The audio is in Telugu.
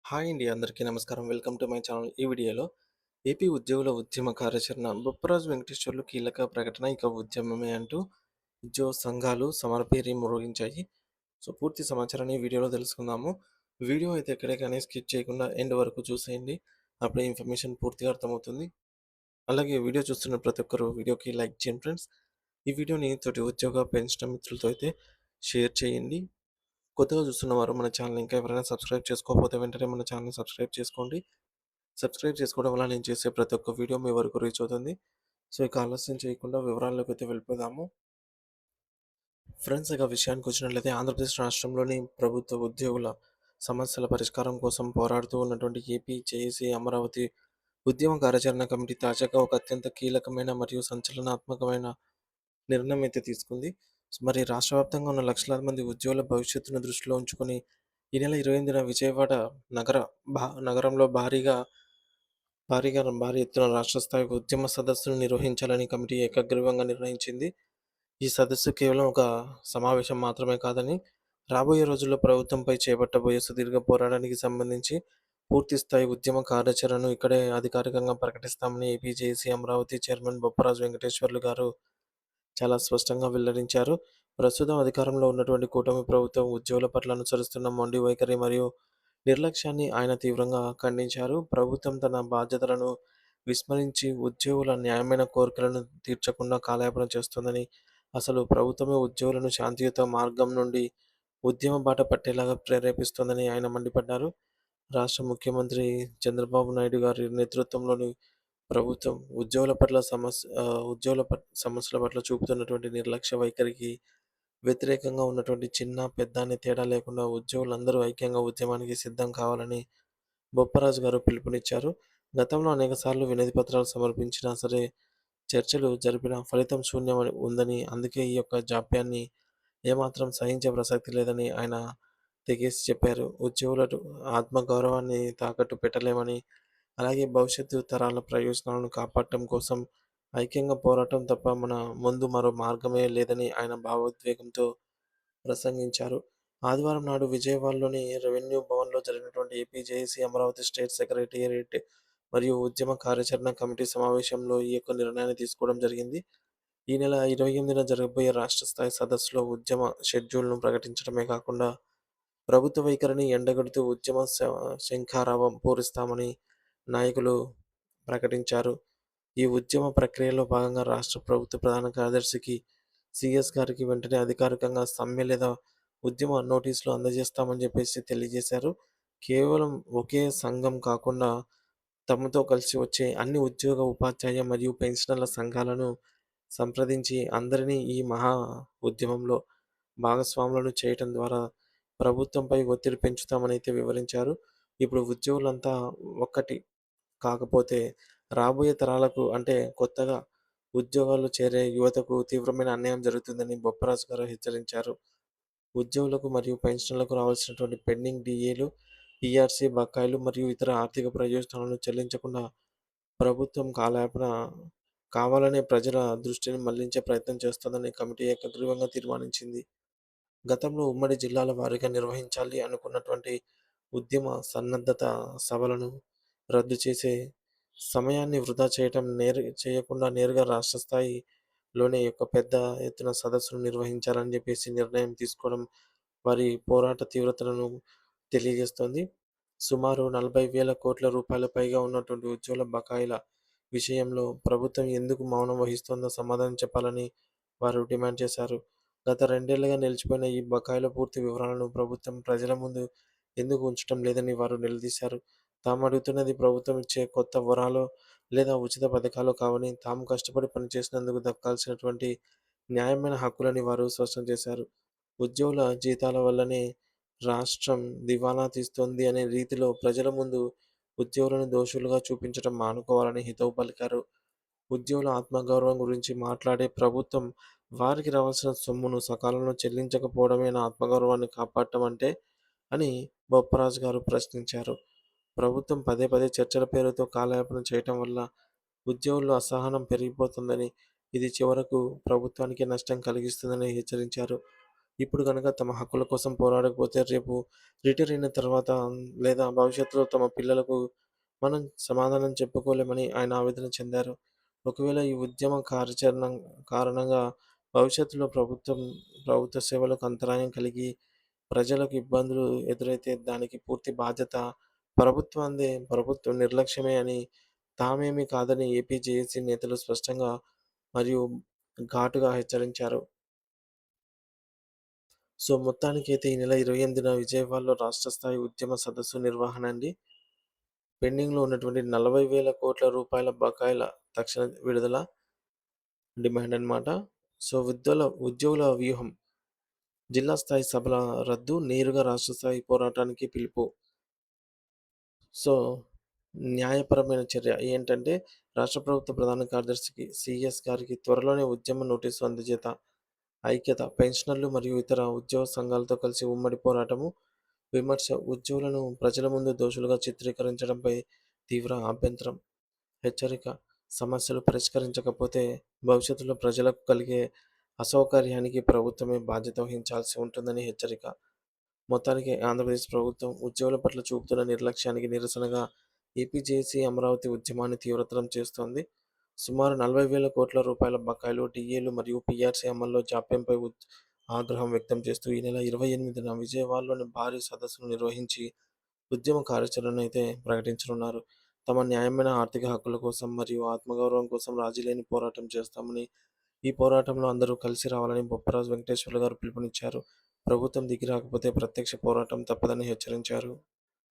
హాయ్ అండి. అందరికీ నమస్కారం. Welcome to my channel. ఈ వీడియోలో ఏపీ ఉద్యోగుల ఉద్యమ కార్యాచరణ బొప్పరాజు వెంకటేశ్వర్లు కీలక ప్రకటన ఇక ఉద్యమమే అంటూ ఉద్యోగ సంఘాలు సమరభేరి మోగించాయి. పూర్తి సమాచారాన్ని ఈ వీడియోలో తెలుసుకుందాము. వీడియో అయితే ఎక్కడే కానీ స్కిప్ చేయకుండా ఎండ్ వరకు చూసేయండి. అప్పుడే ఇన్ఫర్మేషన్ పూర్తిగా అర్థమవుతుంది. అలాగే వీడియో చూస్తున్న ప్రతి ఒక్కరు వీడియోకి లైక్ చేయండి ఫ్రెండ్స్. ఈ వీడియోని తోటి ఉద్యోగ పెన్షన్ మిత్రులతో అయితే షేర్ చేయండి. కొత్తగా చూస్తున్నవారు మన ఛానల్ ఇంకా ఎవరైనా సబ్స్క్రైబ్ చేసుకోకపోతే వెంటనే మన ఛానల్‌ని సబ్స్క్రైబ్ చేసుకోండి. సబ్స్క్రైబ్ చేసుకోవడం వల్ల నేను చేసే ప్రతి ఒక్క వీడియో మీ వరకు రీచ్ అవుతుంది. ఇక ఆలస్యం చేయకుండా వివరాల్లోకైతే వెళ్ళిపోదాము. ఫ్రెండ్స్, ఇక విషయానికొచ్చినట్లయితే ఆంధ్రప్రదేశ్ రాష్ట్రంలోని ప్రభుత్వ ఉద్యోగుల సమస్యల పరిష్కారం కోసం పోరాడుతూ ఉన్నటువంటి ఏపీ జేఏసీ అమరావతి ఉద్యమ కార్యాచరణ కమిటీ తాజాగా ఒక అత్యంత కీలకమైన మరియు సంచలనాత్మకమైన నిర్ణయం అయితే తీసుకుంది. మరి రాష్ట్ర వ్యాప్తంగా ఉన్న లక్షలాది మంది ఉద్యోగుల భవిష్యత్తును దృష్టిలో ఉంచుకొని ఈ నెల 28న విజయవాడ నగర నగరంలో భారీ ఎత్తున రాష్ట్ర స్థాయి ఉద్యమ సదస్సును నిర్వహించాలని కమిటీ ఏకగ్రీవంగా నిర్ణయించింది. ఈ సదస్సు కేవలం ఒక సమావేశం మాత్రమే కాదని, రాబోయే రోజుల్లో ప్రభుత్వంపై చేపట్టబోయే సుదీర్ఘ పోరాటానికి సంబంధించి పూర్తి స్థాయి ఉద్యమ కార్యాచరణను ఇక్కడే అధికారికంగా ప్రకటిస్తామని AP JAC Amaravati chairman Bopparaju Venkateswarlu గారు చాలా స్పష్టంగా వెల్లడించారు. ప్రస్తుతం అధికారంలో ఉన్నటువంటి కూటమి ప్రభుత్వం ఉద్యోగుల పట్ల అనుసరిస్తున్న మొండి వైఖరి మరియు నిర్లక్ష్యాన్ని ఆయన తీవ్రంగా ఖండించారు. ప్రభుత్వం తన బాధ్యతలను విస్మరించి ఉద్యోగుల న్యాయమైన కోరికలను తీర్చకుండా కాలయాపన చేస్తోందని, అసలు ప్రభుత్వమే ఉద్యోగులను శాంతియుత మార్గం నుండి ఉద్యమ బాట పట్టేలాగా ప్రేరేపిస్తోందని ఆయన మండిపడ్డారు. రాష్ట్ర ముఖ్యమంత్రి చంద్రబాబు నాయుడు గారి నేతృత్వంలోని ప్రభుత్వం సమస్యల పట్ల చూపుతున్నటువంటి నిర్లక్ష్య వైఖరికి వ్యతిరేకంగా ఉన్నటువంటి చిన్న, పెద్ద అనే తేడా లేకుండా ఉద్యోగులందరూ ఐక్యంగా ఉద్యమానికి సిద్ధం కావాలని బొప్పరాజు గారు పిలుపునిచ్చారు. గతంలో అనేక సార్లు వినతి పత్రాలు సమర్పించినా సరే, చర్చలు జరిపినా ఫలితం శూన్యమని ఉందని, అందుకే ఈ యొక్క జాప్యాన్ని ఏమాత్రం సహించే ప్రసక్తి లేదని ఆయన తెగేసి చెప్పారు. ఉద్యోగుల ఆత్మగౌరవాన్ని తాకట్టు పెట్టలేమని, అలాగే భవిష్యత్తు తరాల ప్రయోజనాలను కాపాడటం కోసం ఐక్యంగా పోరాటం తప్ప మన ముందు మరో మార్గమే లేదని ఆయన భావోద్వేగంతో ప్రసంగించారు. ఆదివారం నాడు విజయవాడలోని రెవెన్యూ భవన్‌లో జరిగినటువంటి AP JAC Amaravati state secretariat మరియు ఉద్యమ కార్యాచరణ కమిటీ సమావేశంలో ఈ యొక్క నిర్ణయాన్ని తీసుకోవడం జరిగింది. ఈ నెల 28న జరగబోయే రాష్ట్ర స్థాయి సదస్సులో ఉద్యమ షెడ్యూల్‌ను ప్రకటించడమే కాకుండా ప్రభుత్వ వైఖరిని ఎండగడుతూ ఉద్యమ శంఖారావం పూరిస్తామని నాయకులు ప్రకటించారు. ఈ ఉద్యమ ప్రక్రియలో భాగంగా రాష్ట్ర ప్రభుత్వ ప్రధాన కార్యదర్శికి, సీఎస్ గారికి వెంటనే అధికారికంగా సమ్మె లేదా ఉద్యమ నోటీసులు అందజేస్తామని చెప్పేసి తెలియజేశారు. కేవలం ఒకే సంఘం కాకుండా తమతో కలిసి వచ్చే అన్ని ఉద్యోగ, ఉపాధ్యాయ మరియు పెన్షనర్ల సంఘాలను సంప్రదించి అందరినీ ఈ మహా ఉద్యమంలో భాగస్వాములను చేయటం ద్వారా ప్రభుత్వంపై ఒత్తిడి పెంచుతామనైతే వివరించారు. ఇప్పుడు ఉద్యోగులంతా ఒక్కటి కాకపోతే రాబోయే తరాలకు అంటే కొత్తగా ఉద్యోగాల్లో చేరే యువతకు తీవ్రమైన అన్యాయం జరుగుతుందని బొప్పరాజు గారు హెచ్చరించారు. ఉద్యోగులకు మరియు పెన్షన్లకు రావాల్సినటువంటి పెండింగ్ డీఏలు, పీఆర్సీ బకాయిలు మరియు ఇతర ఆర్థిక ప్రయోజనాలను చెల్లించకుండా ప్రభుత్వం కావాలనే ప్రజల దృష్టిని మళ్లించే ప్రయత్నం చేస్తోందని కమిటీ ఏకగ్రీవంగా తీర్మానించింది. గతంలో ఉమ్మడి జిల్లాల వారీగా నిర్వహించాలి అనుకున్నటువంటి ఉద్యమ సన్నద్ధత సభలను రద్దు చేసే సమయాన్ని వృధా చేయకుండా నేరుగా రాష్ట్ర స్థాయిలోనే యొక్క పెద్ద ఎత్తున సదస్సును నిర్వహించాలని చెప్పేసి నిర్ణయం తీసుకోవడం వారి పోరాట తీవ్రతను తెలియజేస్తోంది. సుమారు 40,000 కోట్ల రూపాయల పైగా ఉన్నటువంటి ఉజ్వల బకాయిల విషయంలో ప్రభుత్వం ఎందుకు మౌనం వహిస్తోందో సమాధానం చెప్పాలని వారు డిమాండ్ చేశారు. గత 2 ఏళ్లుగా నిలిచిపోయిన ఈ బకాయిల పూర్తి వివరాలను ప్రభుత్వం ప్రజల ముందు ఎందుకు ఉంచటం లేదని వారు నిలదీశారు. తాము అడుగుతున్నది ప్రభుత్వం ఇచ్చే కొత్త వరాలో లేదా ఉచిత పథకాలో కావని, తాము కష్టపడి పనిచేసినందుకు దక్కాల్సినటువంటి న్యాయమైన హక్కులని వారు స్పష్టం చేశారు. ఉద్యోగుల జీతాల వల్లనే రాష్ట్రం దివాలా తీస్తోంది అనే రీతిలో ప్రజల ముందు ఉద్యోగులను దోషులుగా చూపించడం మానుకోవాలని హితవు పలికారు. ఉద్యోగుల ఆత్మగౌరవం గురించి మాట్లాడే ప్రభుత్వం వారికి రావాల్సిన సొమ్మును సకాలంలో చెల్లించకపోవడమే నా ఆత్మగౌరవాన్ని కాపాడటం అంటే అని బొప్పరాజు గారు ప్రశ్నించారు. ప్రభుత్వం పదే పదే చర్చల పేరుతో కాలయాపన చేయటం వల్ల ఉద్యోగుల్లో అసహనం పెరిగిపోతుందని, ఇది చివరకు ప్రభుత్వానికే నష్టం కలిగిస్తుందని హెచ్చరించారు. ఇప్పుడు గనక తమ హక్కుల కోసం పోరాడకపోతే రేపు రిటైర్ అయిన తర్వాత లేదా భవిష్యత్తులో తమ పిల్లలకు మనం సమాధానం చెప్పుకోలేమని ఆయన ఆవేదన చెందారు. ఒకవేళ ఈ ఉద్యమ కార్యాచరణ కారణంగా భవిష్యత్తులో ప్రభుత్వ సేవలకు అంతరాయం కలిగి ప్రజలకు ఇబ్బందులు ఎదురైతే దానికి పూర్తి బాధ్యత ప్రభుత్వానిదే. ప్రభుత్వం నిర్లక్ష్యమే అని తామేమీ కాదని ఏపీ జేఏసీ నేతలు స్పష్టంగా మరియు ఘాటుగా హెచ్చరించారు. సో, మొత్తానికైతే ఈ నెల 28న విజయవాడలో రాష్ట్ర స్థాయి ఉద్యమ సదస్సు నిర్వహణ అండి. పెండింగ్‌లో ఉన్నటువంటి 40,000 కోట్ల రూపాయల బకాయిల తక్షణ విడుదల డిమాండ్ అన్నమాట. సో, ఉద్యోగుల వ్యూహం. జిల్లా స్థాయి సభల రద్దు, నేరుగా రాష్ట్ర స్థాయి పోరాటానికి పిలుపు. సో, న్యాయపరమైన చర్య ఏంటంటే, రాష్ట్ర ప్రభుత్వ ప్రధాన కార్యదర్శికి సీఎస్ గారికి త్వరలోనే ఉద్యమ నోటీసు అందజేత. ఐక్యత, పెన్షనర్లు మరియు ఇతర ఉద్యోగ సంఘాలతో కలిసి ఉమ్మడి పోరాటము. విమర్శ, ఉద్యోగులను ప్రజల ముందు దోషులుగా చిత్రీకరించడంపై తీవ్ర అభ్యంతరం. హెచ్చరిక, సమస్యలు పరిష్కరించకపోతే భవిష్యత్తులో ప్రజలకు కలిగే అసౌకర్యానికి ప్రభుత్వమే బాధ్యత వహించాల్సి ఉంటుందని హెచ్చరిక. మొత్తానికి ఆంధ్రప్రదేశ్ ప్రభుత్వం ఉద్యోగుల పట్ల చూపుతున్న నిర్లక్ష్యానికి నిరసనగా ఏపీజేఏసీ అమరావతి ఉద్యమాన్ని తీవ్రతరం చేస్తోంది. సుమారు 40,000 కోట్ల రూపాయల బకాయిలు, డీఏలు మరియు పీఆర్సీ అమల్లో జాప్యంపై ఆగ్రహం వ్యక్తం చేస్తూ ఈ నెల 28న విజయవాడలోని భారీ సదస్సును నిర్వహించి ఉద్యమ కార్యాచరణను అయితే ప్రకటించనున్నారు. తమ న్యాయమైన ఆర్థిక హక్కుల కోసం మరియు ఆత్మగౌరవం కోసం రాజీ పోరాటం చేస్తామని, ఈ పోరాటంలో అందరూ కలిసి రావాలని బొప్పరాజు వెంకటేశ్వర్లు గారు పిలుపునిచ్చారు. ప్రభుత్వం దిగి రాకపోతే ప్రత్యక్ష పోరాటం తప్పదని హెచ్చరించారు.